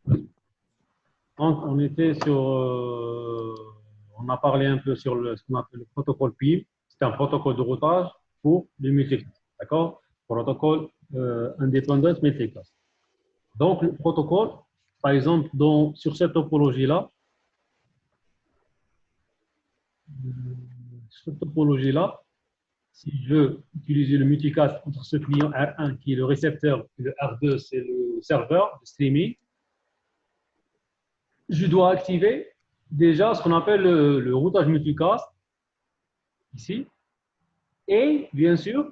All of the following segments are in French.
Oui. Donc, on était sur. On a parlé un peu sur ce qu'on appelle le protocole PIM. C'est un protocole de routage pour les multiclasses. D'accord? Protocole Independent Multiclass. Donc, le protocole, par exemple, sur cette topologie-là, si je veux utiliser le multicast entre ce client R1 qui est le récepteur et le R2, c'est le serveur de streaming, je dois activer déjà ce qu'on appelle le routage multicast ici. Et bien sûr,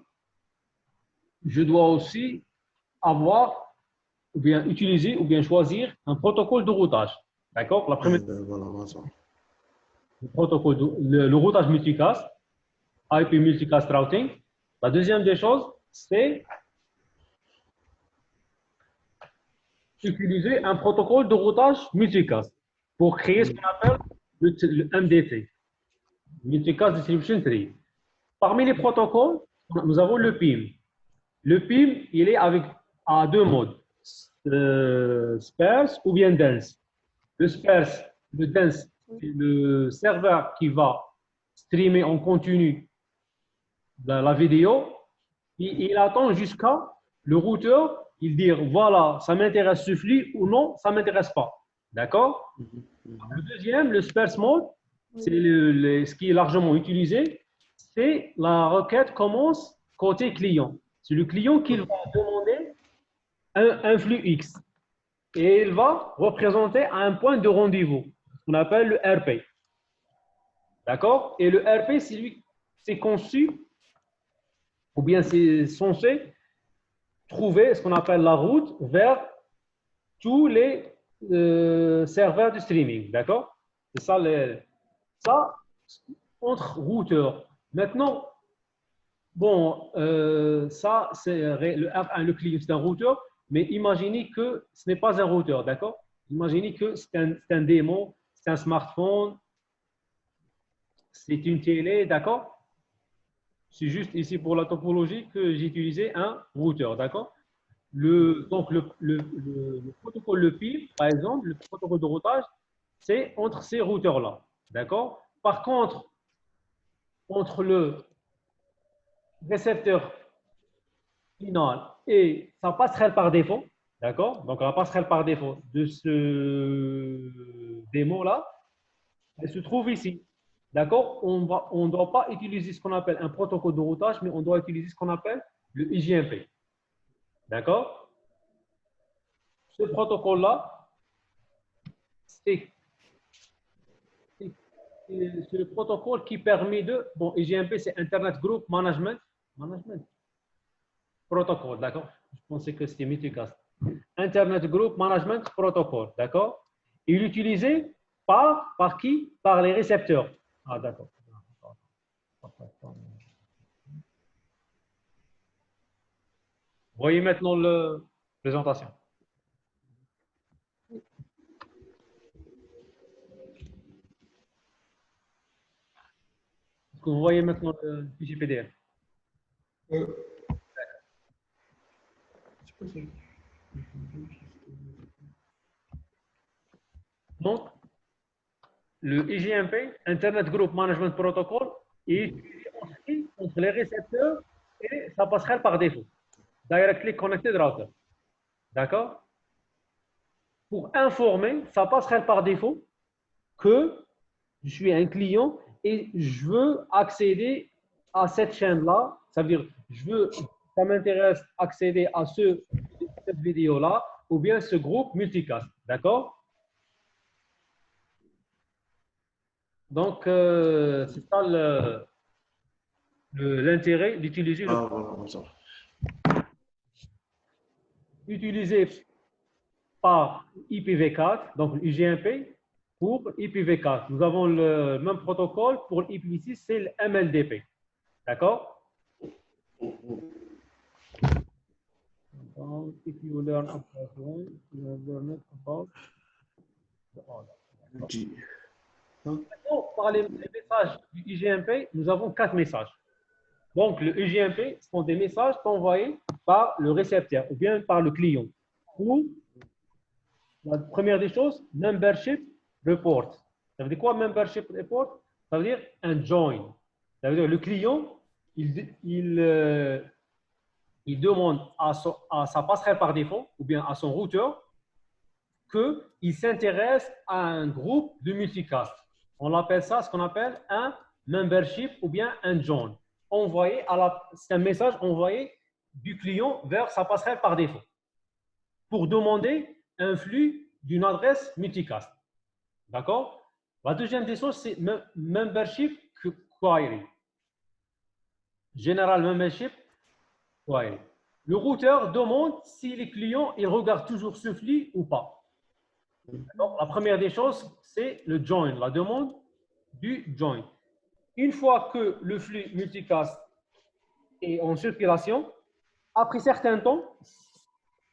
je dois aussi avoir ou bien utiliser ou bien choisir un protocole de routage. D'accord? La première, Voilà, voilà. le protocole le routage multicast, IP multicast routing. La deuxième des choses, c'est utiliser un protocole de routage multicast pour créer ce qu'on appelle le MDT, Multicast Distribution Tree. Parmi les protocoles, nous avons le PIM. Le PIM, il est à deux modes, sparse ou bien dense. Le sparse, le dense, c'est le serveur qui va streamer en continu la vidéo. Il attend jusqu'à le routeur, il dit voilà, ça m'intéresse ce flux ou non, ça ne m'intéresse pas. D'accord? Le deuxième, le sparse mode, c'est ce qui est largement utilisé, c'est la requête commence côté client. C'est le client qui va demander un flux X et il va représenter un point de rendez-vous, ce qu'on appelle le RP. D'accord? Et le RP, c'est conçu ou bien c'est censé trouver ce qu'on appelle la route vers tous les serveurs de streaming. D'accord? C'est ça, ça entre routeurs. Maintenant, bon, ça, c'est le R1, le client, c'est un routeur, mais imaginez que ce n'est pas un routeur, d'accord? Imaginez que c'est un démon, c'est un smartphone, c'est une télé, d'accord? C'est juste ici pour la topologie que j'ai utilisé un routeur, d'accord? Donc, le protocole, le PIM, par exemple, le protocole de routage, c'est entre ces routeurs-là, d'accord? Par contre, entre le récepteur final et sa passerelle par défaut, d'accord? Donc, la passerelle par défaut de ce démon-là, elle se trouve ici, d'accord? On ne doit pas utiliser ce qu'on appelle un protocole de routage, mais on doit utiliser ce qu'on appelle le IGMP, d'accord? Ce protocole-là, c'est le protocole qui permet de, bon, IGMP, c'est Internet Group Management Protocol, d'accord? Je pensais que c'était Multicast. Internet Group Management Protocol, d'accord? Il est utilisé par qui? Par les récepteurs. Ah, d'accord. Voyez maintenant la présentation. Est-ce que vous voyez maintenant le fichier PDF? Donc, le IGMP, Internet Group Management Protocol, est utilisé entre les récepteurs et ça passerait par défaut. Directly Connected Router. D'accord? Pour informer, ça passerait par défaut que je suis un client et je veux accéder à cette chaîne-là. Ça veut dire, ça m'intéresse accéder à cette vidéo-là ou bien ce groupe multicast. D'accord? Donc, c'est ça l'intérêt d'utiliser le utilisé par IPv4, donc IGMP, pour IPv4. Nous avons le même protocole pour IPv6, c'est le MLDP. D'accord? If you learn about one, you have learned about the other. Maintenant, par les messages du IGMP, nous avons 4 messages. Donc, le IGMP sont des messages envoyés par le récepteur ou bien par le client pour La première des choses, membership report. Ça veut dire quoi, membership report? Ça veut dire un join. Ça veut dire le client, il demande à sa passerelle par défaut ou bien à son routeur qu'il s'intéresse à un groupe de multicast. On appelle ça ce qu'on appelle un membership ou bien un join. C'est un message envoyé du client vers sa passerelle par défaut pour demander un flux d'une adresse multicast. D'accord? La deuxième des choses, c'est membership query. General membership query. Le routeur demande si les clients ils regardent toujours ce flux ou pas. Donc, la première des choses, c'est le join, la demande du join. Une fois que le flux multicast est en circulation, après certain temps,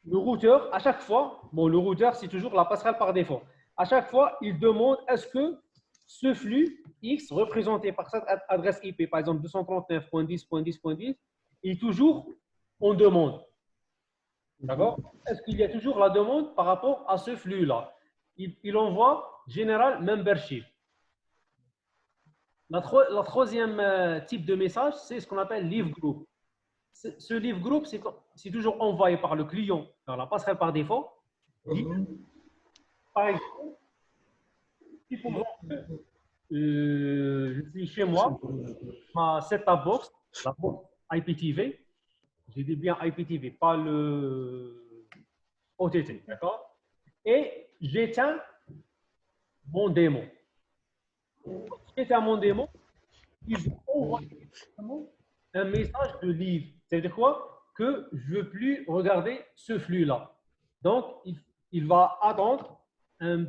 le routeur, à chaque fois, bon, le routeur, c'est toujours la passerelle par défaut. À chaque fois, il demande est-ce que ce flux X représenté par cette adresse IP, par exemple 239.10.10.10, est toujours en demande. D'accord? Est-ce qu'il y a toujours la demande par rapport à ce flux-là? Il envoie General Membership. La troisième type de message, c'est ce qu'on appelle Leave Group. Ce Leave Group, c'est toujours envoyé par le client dans la passerelle par défaut. Par exemple, si pour exemple, je suis chez moi, ma set-top box, la box IPTV, j'ai dit bien IPTV, pas le OTT, d'accord? Et j'éteins mon démon. J'éteins mon démon, il envoie un message de leave. C'est-à-dire quoi? Que je ne veux plus regarder ce flux-là. Donc, il va attendre un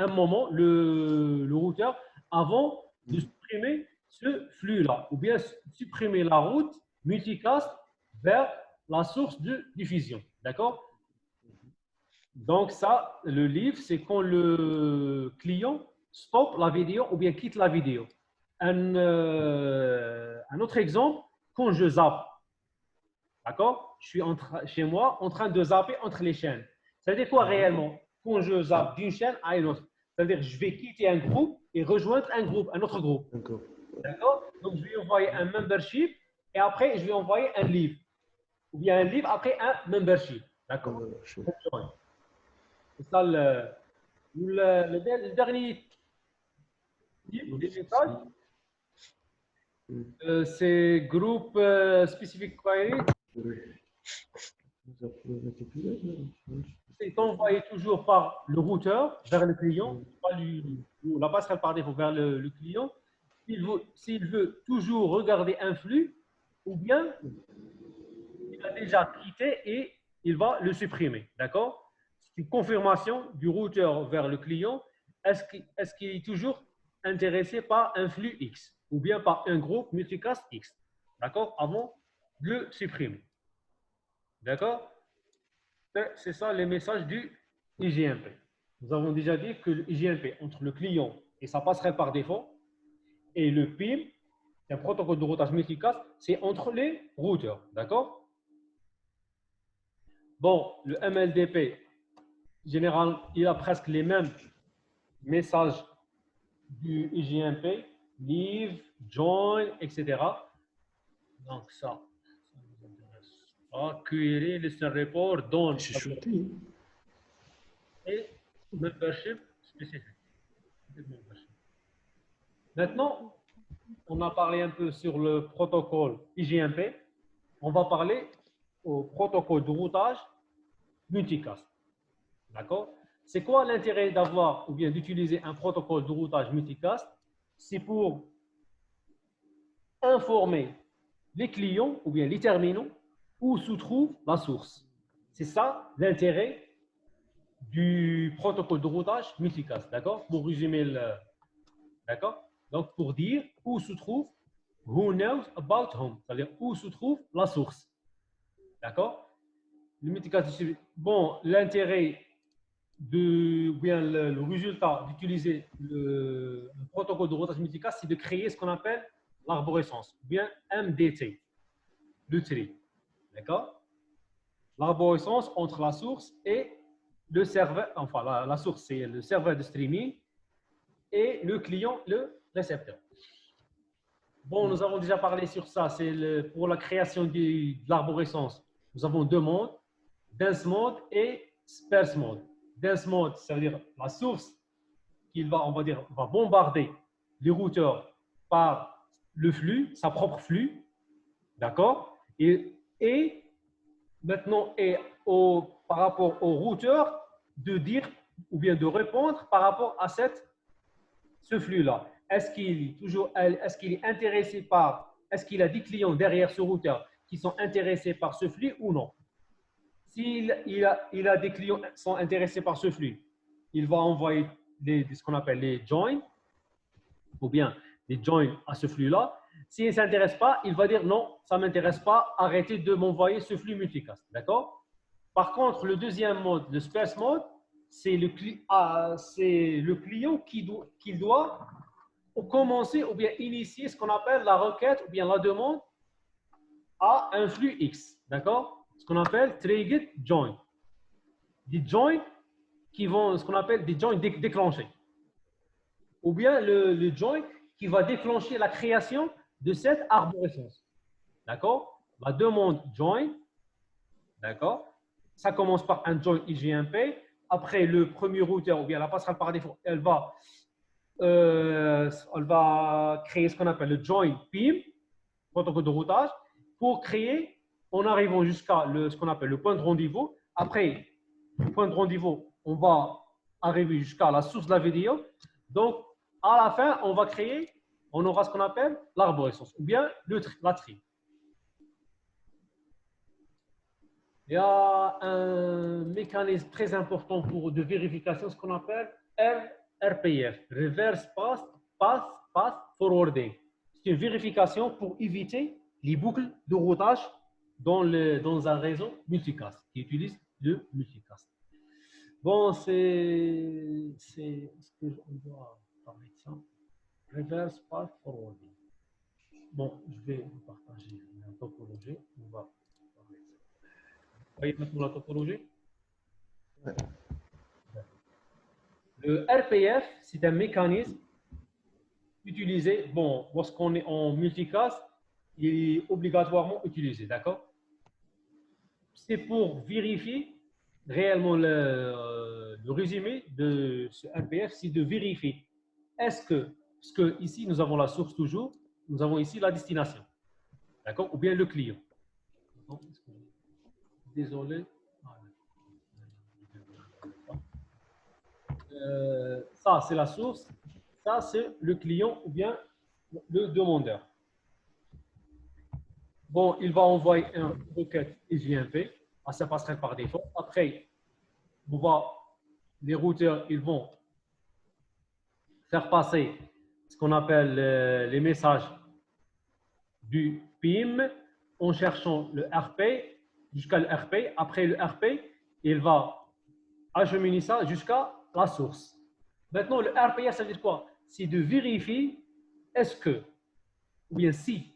moment, le routeur, avant de supprimer ce flux-là, ou bien supprimer la route multicast vers la source de diffusion. D'accord? Donc, ça, le leave, c'est quand le client stoppe la vidéo ou bien quitte la vidéo. Un autre exemple, quand je zappe, d'accord? Je suis chez moi en train de zapper entre les chaînes. Ça veut dire quoi réellement? Quand je zappe d'une chaîne à une autre, c'est-à-dire que je vais quitter un groupe et rejoindre un autre groupe. D'accord? Donc, je vais envoyer un membership et après, je vais envoyer un leave. Ou bien un leave après un membership. D'accord? C'est ça le dernier type de message. C'est groupe specific query. C'est envoyé toujours par le routeur vers le client, pas la passerelle par défaut vers le client. S'il veut toujours regarder un flux, ou bien il a déjà quitté et il va le supprimer. D'accord? C'est une confirmation du routeur vers le client. Est-ce qu'il est toujours intéressé par un flux X ou bien par un groupe multicast X? D'accord? Avant de le supprimer. D'accord? C'est ça les messages du IGMP. Nous avons déjà dit que le IGMP, entre le client et sa passerelle par défaut, et le PIM, un protocole de routage multicast, c'est entre les routeurs. D'accord? Bon, le MLDP, en général, il a presque les mêmes messages du IGMP, leave, join, etc. Donc ça nous intéresse. Query, listen report, don. Et membership spécifique. Maintenant, on a parlé un peu sur le protocole IGMP. On va parler au protocole de routage multicast. D'accord? C'est quoi l'intérêt d'avoir ou bien d'utiliser un protocole de routage multicast? C'est pour informer les clients ou bien les terminaux où se trouve la source. C'est ça l'intérêt du protocole de routage multicast. D'accord? Pour résumer d'accord? Donc, pour dire où se trouve who knows about whom, c'est-à-dire où se trouve la source. D'accord? Le multicast, bon, l'intérêt bien le résultat d'utiliser le protocole de routage multicast, c'est de créer ce qu'on appelle l'arborescence, ou bien MDT, le tri. D'accord? L'arborescence entre la source et le serveur, enfin la source c'est le serveur de streaming et le client, le récepteur. Bon, nous avons déjà parlé sur ça, c'est pour la création de l'arborescence. Nous avons deux modes, dense mode et sparse mode. Dense mode, ça veut dire la source qu'il va, on va dire, va bombarder les routeurs par le flux, sa propre flux, d'accord? Et maintenant, par rapport au routeur, de dire ou bien de répondre par rapport à ce flux-là. Est-ce qu'il est intéressé par, est-ce qu'il a des clients derrière ce routeur qui sont intéressés par ce flux ou non? S'il a des clients qui sont intéressés par ce flux, il va envoyer ce qu'on appelle les joins ou bien les joins à ce flux-là. S'il ne s'intéresse pas, il va dire non, ça ne m'intéresse pas, arrêtez de m'envoyer ce flux multicast. D'accord? Par contre, le deuxième mode, le sparse mode, c'est le client qui doit commencer ou bien initier ce qu'on appelle la requête ou bien la demande à un flux X. D'accord? Ce qu'on appelle triggered join. Des joins qui vont, ce qu'on appelle des joins déclenchés. Ou bien le join qui va déclencher la création de cette arborescence. D'accord? La demande join, d'accord? Ça commence par un join IGMP. Après, le premier routeur ou bien la passerelle par défaut, elle va créer ce qu'on appelle le join PIM, protocole de routage, pour créer, en arrivant jusqu'à ce qu'on appelle le point de rendez-vous. Après, le point de rendez-vous, on va arriver jusqu'à la source de la vidéo. Donc, à la fin, on aura ce qu'on appelle l'arborescence ou bien la tri. Il y a un mécanisme très important de vérification, ce qu'on appelle RPF, Reverse Path Forwarding. C'est une vérification pour éviter les boucles de routage dans un réseau multicast qui utilise le multicast. Bon, est-ce qu'on doit parler de ça? Reverse Path Forwarding. Bon, je vais vous partager la topologie. On va parler de ça. Vous voyez maintenant la topologie? Le RPF, c'est un mécanisme utilisé, bon, lorsqu'on est en multicast, il est obligatoirement utilisé, d'accord? C'est pour vérifier réellement le résumé de ce RPF, c'est de vérifier est-ce que, parce que ici nous avons la source toujours, nous avons ici la destination, d'accord? Ou bien le client. Désolé. Ça, c'est la source. Ça, c'est le client ou bien le demandeur. Bon, il va envoyer une requête IJMP. Ça passerait par défaut. Après, les routeurs, ils vont faire passer ce qu'on appelle les messages du PIM en cherchant le RP jusqu'à le RP. Après le RP, il va acheminer ça jusqu'à la source. Maintenant, le RPF, ça veut dire quoi? C'est de vérifier est-ce que, ou bien si,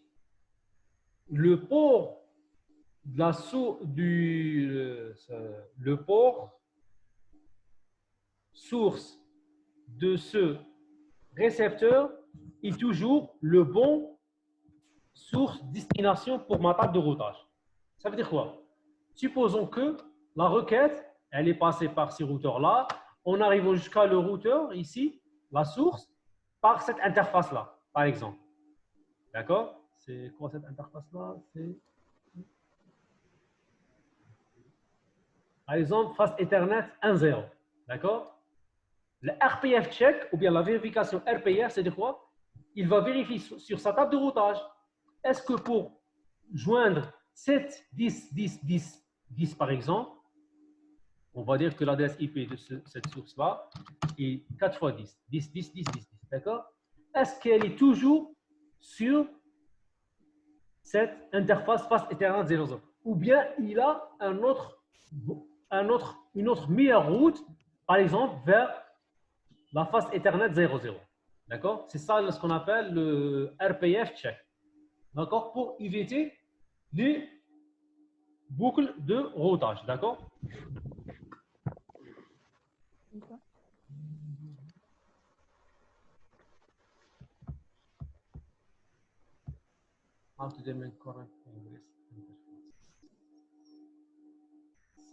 le port de la le port source de ce récepteur est toujours le bon source destination pour ma table de routage. Ça veut dire quoi? Supposons que la requête, elle est passée par ces routeurs-là, en arrivant jusqu'à le routeur, ici, la source, par cette interface-là, par exemple. D'accord? C'est quoi cette interface-là? C'est, par exemple, face Ethernet 1.0. D'accord? Le RPF check, ou bien la vérification RPF, c'est de quoi? Il va vérifier sur sa table de routage. Est-ce que pour joindre 7, 10, 10, 10, 10 par exemple, on va dire que l'adresse IP de cette source-là est 4 fois 10, 10, 10, 10, 10, 10. D'accord? Est-ce qu'elle est toujours sur cette interface face Ethernet 0.0? Ou bien il a une autre meilleure route, par exemple, vers la face Ethernet 0.0. D'accord? C'est ça ce qu'on appelle le RPF check. D'accord? Pour éviter les boucles de routage. D'accord? How to determine correct ingress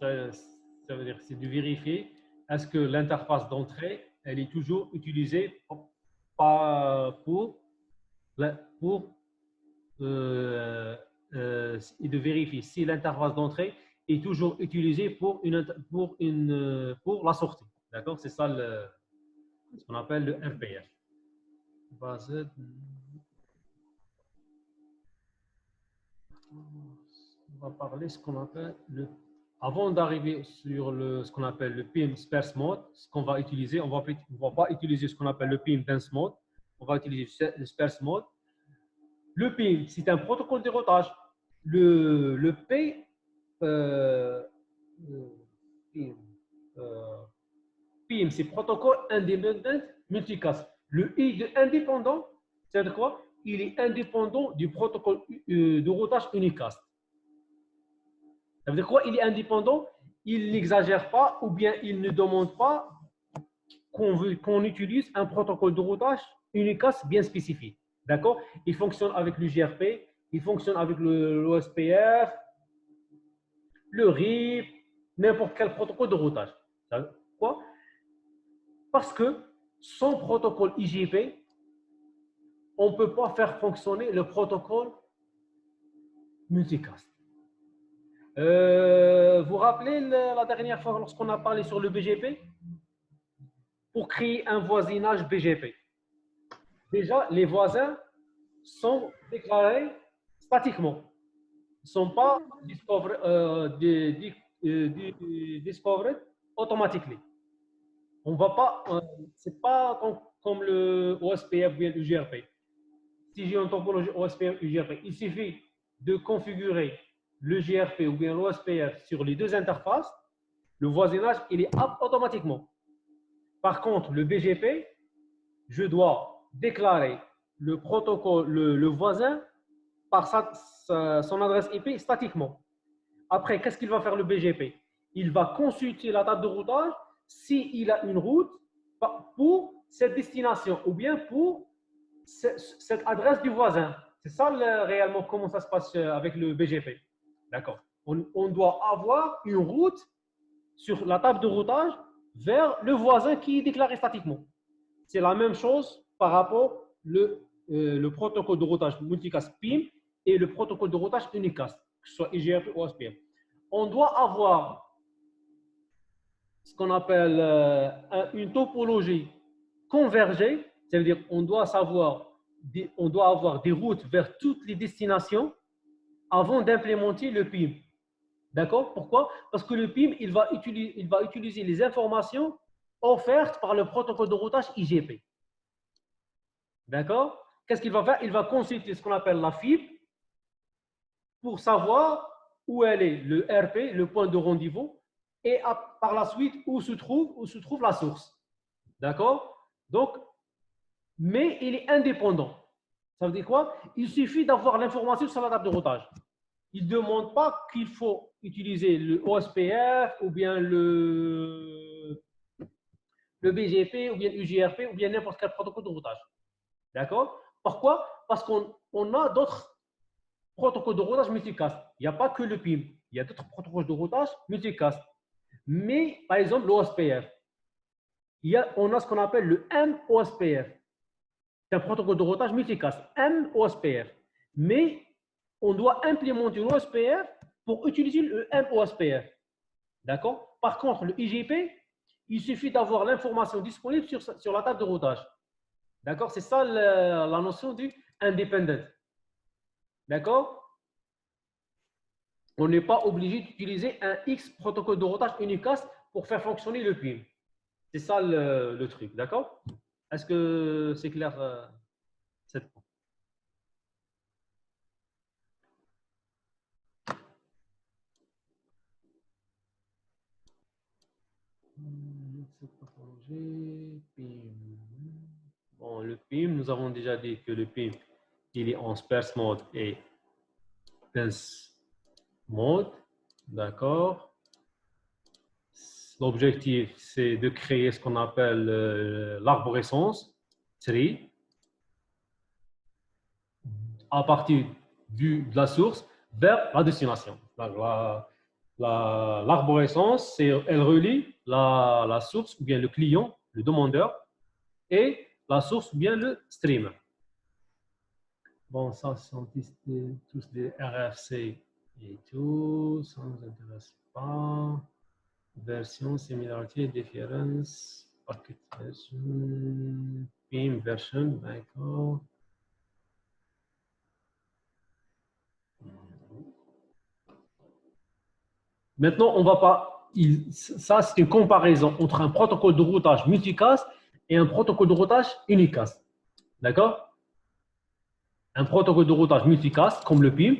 interface. Ça veut dire c'est de vérifier est-ce que l'interface d'entrée elle est toujours utilisée pour et de vérifier si l'interface d'entrée est toujours utilisée pour la sortie. D'accord? C'est ça ce qu'on appelle le MPF. On va parler ce qu'on appelle avant d'arriver sur ce qu'on appelle le PIM Sparse Mode, ce qu'on va utiliser, on va pas utiliser ce qu'on appelle le PIM Dense Mode, on va utiliser le Sparse Mode. Le PIM, c'est un protocole de routage. Le P, PIM, c'est protocole indépendant multicast. Le I de indépendant, c'est quoi? Il est indépendant du protocole de routage unicast. Ça veut dire quoi? Il est indépendant, il n'exagère pas ou bien il ne demande pas qu'on utilise un protocole de routage unicast bien spécifique. D'accord? Il fonctionne avec le GRP, il fonctionne avec l'OSPF, le RIP, n'importe quel protocole de routage. Quoi? Parce que sans protocole IGP, on ne peut pas faire fonctionner le protocole multicast. Vous vous rappelez la dernière fois lorsqu'on a parlé sur le BGP? Pour créer un voisinage BGP. Déjà, les voisins sont déclarés statiquement. Ils ne sont pas discovered automatiquement. On va pas, c'est pas comme le OSPF ou le GRP. Si j'ai une topologie OSPF ou GRP, il suffit de configurer le GRP ou bien l'OSPF sur les deux interfaces, le voisinage, il est up automatiquement. Par contre, le BGP, je dois déclarer le protocole, le voisin, par son adresse IP statiquement. Après, qu'est-ce qu'il va faire le BGP? Il va consulter la table de routage s'il a une route pour cette destination ou bien pour cette adresse du voisin. C'est ça réellement comment ça se passe avec le BGP. D'accord. On doit avoir une route sur la table de routage vers le voisin qui est déclaré statiquement. C'est la même chose par rapport le protocole de routage multicast PIM et le protocole de routage unicast, que ce soit IGRP ou OSPF. On doit avoir ce qu'on appelle une topologie convergée, ça veut dire on doit avoir des routes vers toutes les destinations avant d'implémenter le PIM. D'accord? Pourquoi? Parce que le PIM, il va utiliser les informations offertes par le protocole de routage IGP. D'accord? Qu'est-ce qu'il va faire? Il va consulter ce qu'on appelle la fibre pour savoir où elle est, le RP, le point de rendez-vous, et par la suite où se trouve la source. D'accord? Donc, mais il est indépendant. Ça veut dire quoi? Il suffit d'avoir l'information sur la table de routage. Il ne demande pas qu'il faut utiliser le OSPF ou bien le BGP ou bien UGRP ou bien n'importe quel protocole de routage. D'accord? Pourquoi? Parce qu'on a d'autres protocoles de routage multicast. Il n'y a pas que le PIM. Il y a d'autres protocoles de routage multicast. Mais, par exemple, l'OSPF. On a ce qu'on appelle le MOSPF. C'est un protocole de routage multicast. MOSPF. Mais on doit implémenter l'OSPF pour utiliser le MOSPF. D'accord? Par contre, le IGP, il suffit d'avoir l'information disponible sur la table de routage. D'accord? C'est ça la notion du independent. D'accord? On n'est pas obligé d'utiliser un X protocole de routage unicast pour faire fonctionner le PIM. C'est ça le truc. D'accord? Est-ce que c'est clair cette fois? Bon, le PIM, nous avons déjà dit que le PIM, il est en sparse mode et dense mode. D'accord. l'objectif, c'est de créer ce qu'on appelle l'arborescence, tree, à partir de la source vers la destination. L'arborescence, elle relie la source ou bien le client, le demandeur, et la source ou bien le streamer. Bon, ça, ce sont tous des RFC et tout, ça ne nous intéresse pas. Version, similarité, différence, packet version, PIM version, d'accord. Maintenant, on va pas. Ça, c'est une comparaison entre un protocole de routage multicast et un protocole de routage unicast. D'accord? Un protocole de routage multicast, comme le PIM,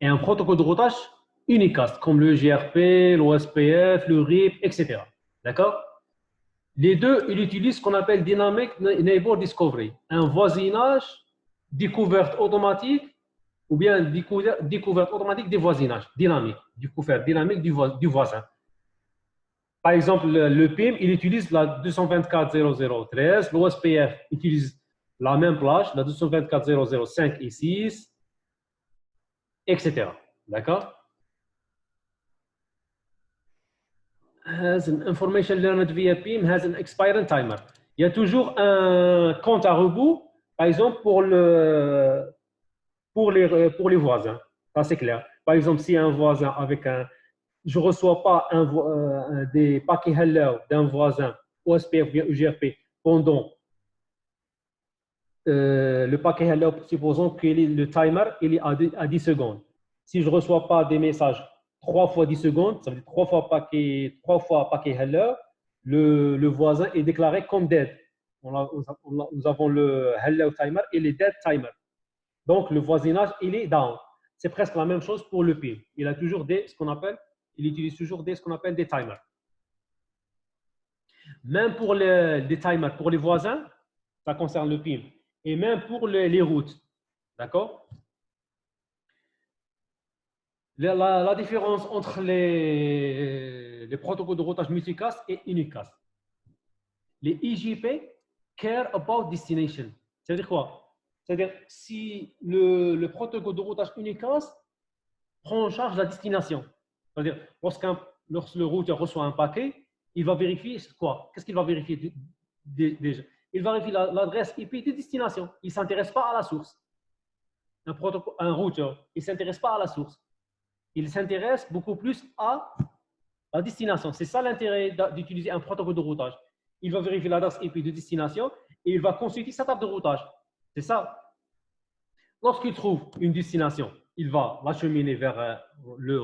et un protocole de routage unicast, comme le GRP, l'OSPF, le RIP, etc. D'accord? Les deux, ils utilisent ce qu'on appelle Dynamic Neighbor Discovery, un voisinage découverte automatique ou bien découverte automatique des voisinages, dynamique, découverte dynamique du voisin. Par exemple, le PIM, il utilise la 224.00.13, l'OSPF utilise la même plage, la 224.0.0.5 et 6, etc. D'accord? Has an information learned via PIM has an expiring timer. Il y a toujours un compte à rebours, par exemple, pour les voisins. Ça, c'est clair. Par exemple, si un voisin avec un... Je ne reçois pas des paquets hello d'un voisin OSPF ou bien UGRP pendant le paquet hello, supposons que le timer il est à 10 secondes. Si je ne reçois pas des messages 3 fois 10 secondes, ça veut dire 3 fois paquet hello, le voisin est déclaré comme dead. Nous avons le hello timer et le dead timer. Donc, le voisinage, il est down. C'est presque la même chose pour le PIM. Il a toujours il utilise toujours ce qu'on appelle des timers. Même pour des timers pour les voisins, ça concerne le PIM. Et même pour les routes. D'accord? La différence entre les protocoles de routage multicast et unicast. Les IJP care about destination. C'est-à-dire quoi? C'est-à-dire si le protocole de routage unicast prend en charge la destination. C'est-à-dire lorsque le routeur reçoit un paquet, il va vérifier quoi? Qu'est-ce qu'il va vérifier déjà? Il va vérifier l'adresse IP de destination. Il ne s'intéresse pas à la source. Un routeur, il ne s'intéresse pas à la source. Il s'intéresse beaucoup plus à la destination. C'est ça l'intérêt d'utiliser un protocole de routage. Il va vérifier l'adresse IP de destination et il va consulter sa table de routage. C'est ça. Lorsqu'il trouve une destination, il va l'acheminer vers le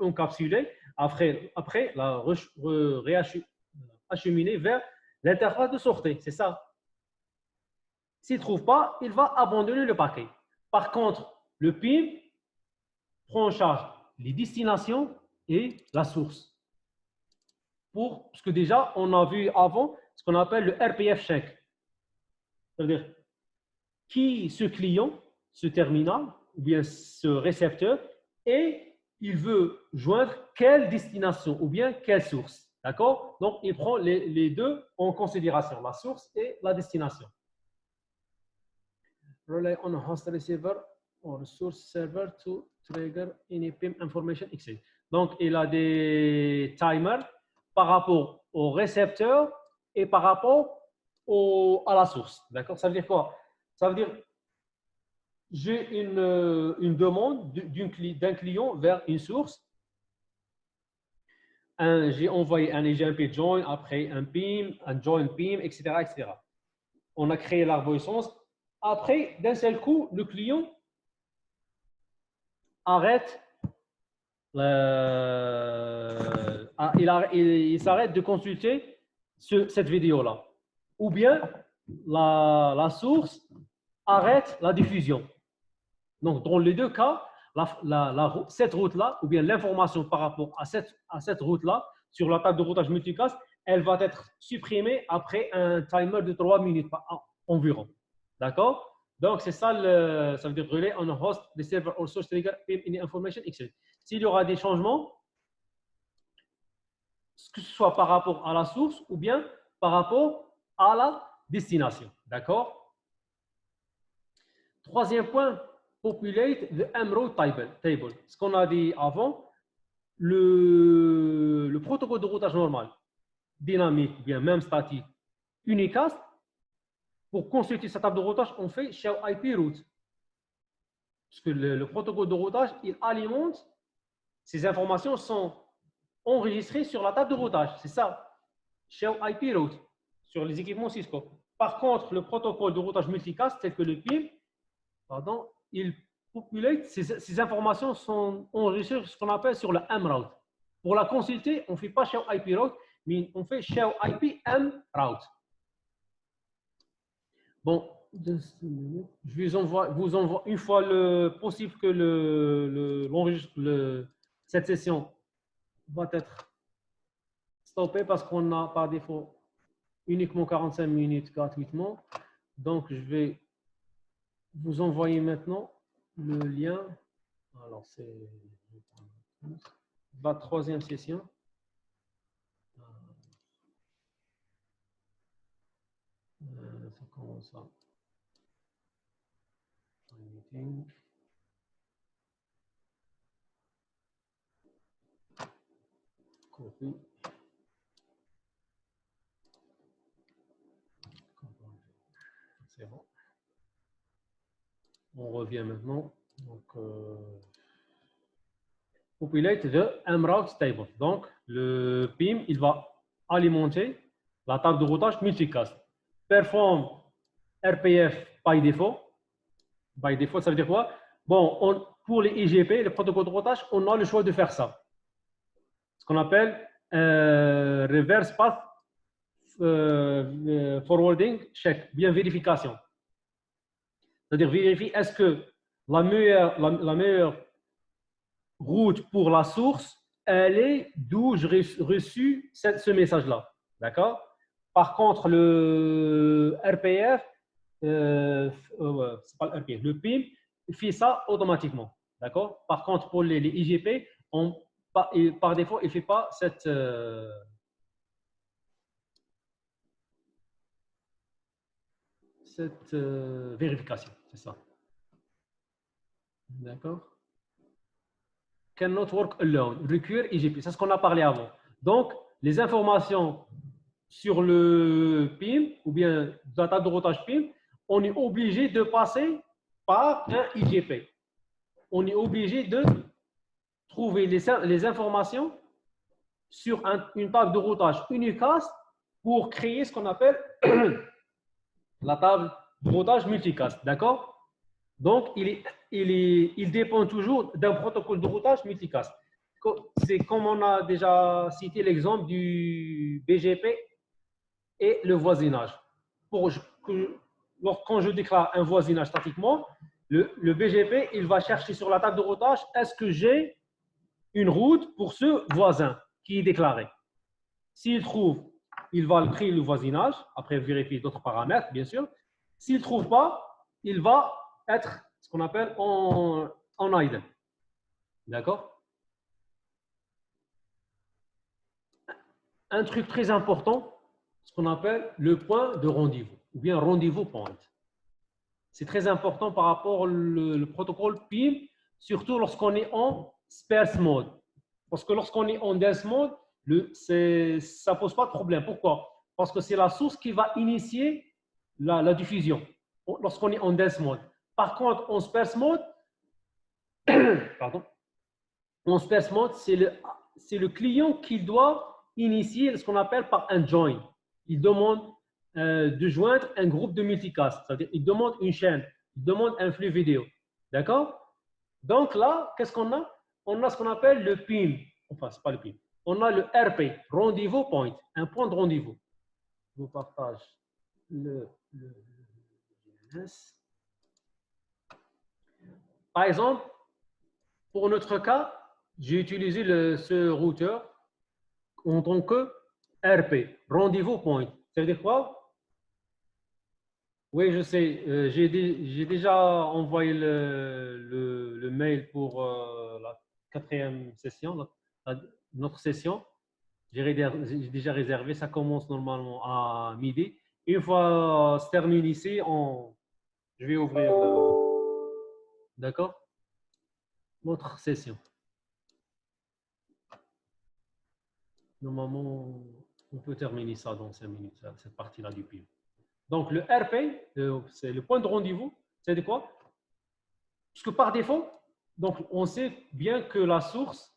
encapsulé, après la réacheminer vers l'interface de sortie. C'est ça. S'il ne trouve pas, il va abandonner le paquet. Par contre, le PIM prend en charge les destinations et la source. Parce que déjà, on a vu avant ce qu'on appelle le RPF check. C'est-à-dire, ce client, ce terminal, ou bien ce récepteur, et il veut joindre quelle destination ou bien quelle source. D'accord? Donc, il prend les deux en considération, la source et la destination. Rely on a host receiver or source server to trigger any PIM information exchange. Donc, il a des timers par rapport au récepteur et par rapport à la source. D'accord? Ça veut dire quoi? Ça veut dire j'ai une demande d'un client vers une source. J'ai envoyé un EGMP join, après un PIM, un join PIM, etc., etc. On a créé l'arborescence. Après, d'un seul coup, le client arrête, il s'arrête de consulter cette vidéo-là. Ou bien la source arrête la diffusion. Donc, dans les deux cas, cette route-là, ou bien l'information par rapport à cette route-là, sur la table de routage multicast, elle va être supprimée après un timer de 3 minutes environ. D'accord? Donc, c'est ça, ça veut dire relay on a host, the server or source trigger PIM in information exchange. S'il y aura des changements, que ce soit par rapport à la source ou bien par rapport à la destination. D'accord? Troisième point, populate the mRoute table. Ce qu'on a dit avant, le protocole de routage normal, dynamique ou bien même statique, unicast, pour consulter sa table de routage, on fait shell IP route. Parce que le protocole de routage, il alimente, ces informations sont enregistrées sur la table de routage. C'est ça, shell IP route, sur les équipements Cisco. Par contre, le protocole de routage multicast, tel que le PIM, pardon, il populate, ces informations sont enregistrées sur ce qu'on appelle sur le mRoute. Pour la consulter, on ne fait pas shell IP route, mais on fait shell IP mRoute. Bon, je vous envoie une fois possible que cette session va être stoppée parce qu'on a par défaut uniquement 45 minutes gratuitement. Donc, je vais vous envoyer maintenant le lien. Alors, c'est la troisième session. Ça commence à meeting. Copy. C'est bon. On revient maintenant. Donc, populate the mRoute table. Donc, le PIM, il va alimenter la table de routage multicast. Perform RPF by default. By default, ça veut dire quoi? Bon, pour les IGP, les protocoles de routage, on a le choix de faire ça. Ce qu'on appelle reverse path forwarding check, bien vérification. C'est-à-dire vérifier est-ce que la meilleure route pour la source, elle est d'où je reçu ce message-là. D'accord? Par contre, le RPF, c'est pas le RPF, le PIM, il fait ça automatiquement. D'accord? Par contre, pour les IGP, par défaut, il ne fait pas cette vérification. C'est ça. D'accord? Cannot work alone. Require IGP. C'est ce qu'on a parlé avant. Donc, les informations sur le PIM ou bien la table de routage PIM, on est obligé de passer par un IGP. On est obligé de trouver les informations sur une table de routage unicast pour créer ce qu'on appelle la table de routage multicast. D'accord? Donc, il dépend toujours d'un protocole de routage multicast. C'est comme on a déjà cité l'exemple du BGP et le voisinage. Quand je déclare un voisinage statiquement, le BGP, il va chercher sur la table de routage, est-ce que j'ai une route pour ce voisin qui est déclaré? S'il trouve, il va créer le voisinage, après vérifier d'autres paramètres, bien sûr. S'il ne trouve pas, il va être ce qu'on appelle en idle. D'accord? Un truc très important, ce qu'on appelle le point de rendez-vous, ou bien rendez-vous point. C'est très important par rapport au protocole PIM, surtout lorsqu'on est en sparse mode. Parce que lorsqu'on est en dense mode, ça ne pose pas de problème. Pourquoi? Parce que c'est la source qui va initier la diffusion lorsqu'on est en dense mode. Par contre, en sparse mode, pardon, en sparse mode, c'est le client qui doit initier ce qu'on appelle par un join. Il demande de joindre un groupe de multicast, c'est-à-dire il demande une chaîne, il demande un flux vidéo. D'accord? Donc là, qu'est-ce qu'on a? On a ce qu'on appelle le PIM. Enfin, ce n'est pas le PIM. On a le RP, rendez-vous point, un point de rendez-vous. Je vous partage le DNS. Par exemple, pour notre cas, j'ai utilisé ce routeur en tant que RP, rendez-vous point. Ça veut dire quoi? Oui, je sais. J'ai déjà envoyé le mail pour la quatrième session, notre session. J'ai déjà réservé, ça commence normalement à midi. Une fois se termine ici, je vais ouvrir d'accord, notre session. Normalement, on peut terminer ça dans 5 minutes, cette partie-là du PIM. Donc, le RP, c'est le point de rendez-vous, c'est de quoi? Parce que par défaut, donc, on sait bien que la source,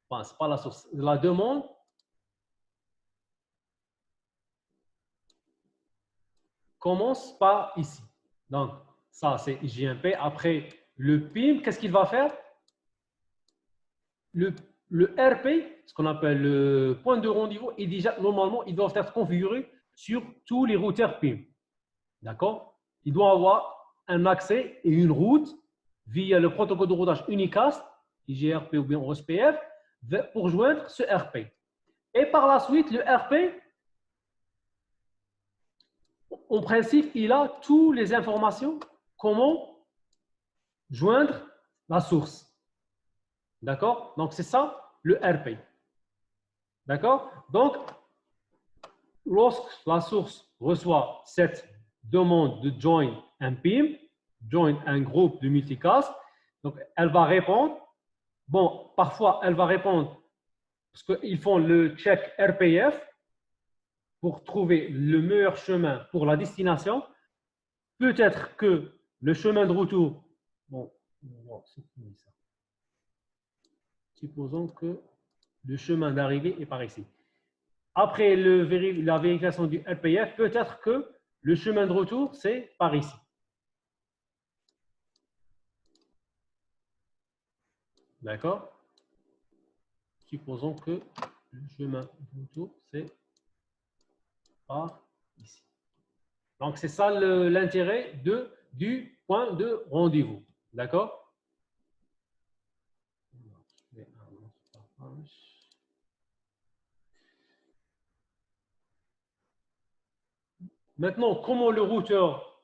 enfin, c'est pas la source, la demande commence par ici. Donc, ça, c'est JMP. Après, le PIM, qu'est-ce qu'il va faire? Le RP, ce qu'on appelle le point de rendez-vous, est déjà, normalement, ils doivent être configurés sur tous les routeurs PIM. D'accord? Il doit avoir un accès et une route via le protocole de routage Unicast, IGRP ou bien OSPF, pour joindre ce RP. Et par la suite, le RP, en principe, il a toutes les informations comment joindre la source. D'accord? Donc, c'est ça le RP. D'accord? Donc, lorsque la source reçoit cette demande de join un PIM, join un groupe de multicast, donc elle va répondre. Bon, parfois, elle va répondre parce qu'ils font le check RPF pour trouver le meilleur chemin pour la destination. Peut-être que le chemin de retour, bon, c'est fini ça. Supposons que le chemin d'arrivée est par ici. Après la vérification du RPF, peut-être que le chemin de retour, c'est par ici. D'accord? Supposons que le chemin de retour, c'est par ici. Donc, c'est ça l'intérêt du point de rendez-vous. D'accord? Maintenant, comment le routeur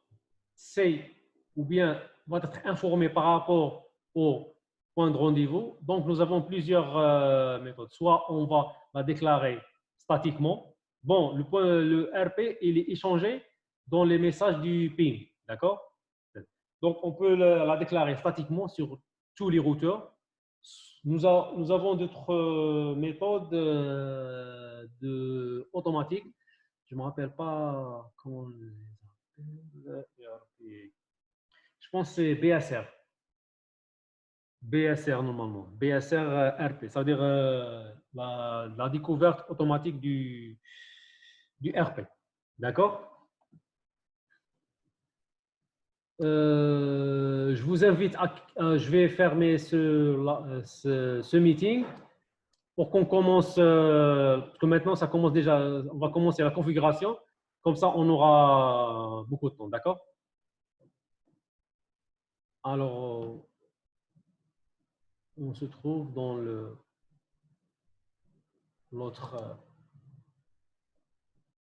sait ou bien va être informé par rapport au point de rendez-vous? Donc, nous avons plusieurs méthodes. Soit on va la déclarer statiquement. Bon, le RP, il est échangé dans les messages du ping. D'accord? Donc, on peut la déclarer statiquement sur tous les routeurs. Nous avons d'autres méthodes automatiques. Je ne me rappelle pas comment on les appelle. Je pense que c'est BSR. BSR normalement. BSR RP. Ça veut dire la découverte automatique du RP. D'accord? Je vous invite je vais fermer ce meeting pour qu'on commence, parce que maintenant ça commence déjà, on va commencer la configuration, comme ça on aura beaucoup de temps, d'accord? Alors, on se trouve dans l'autre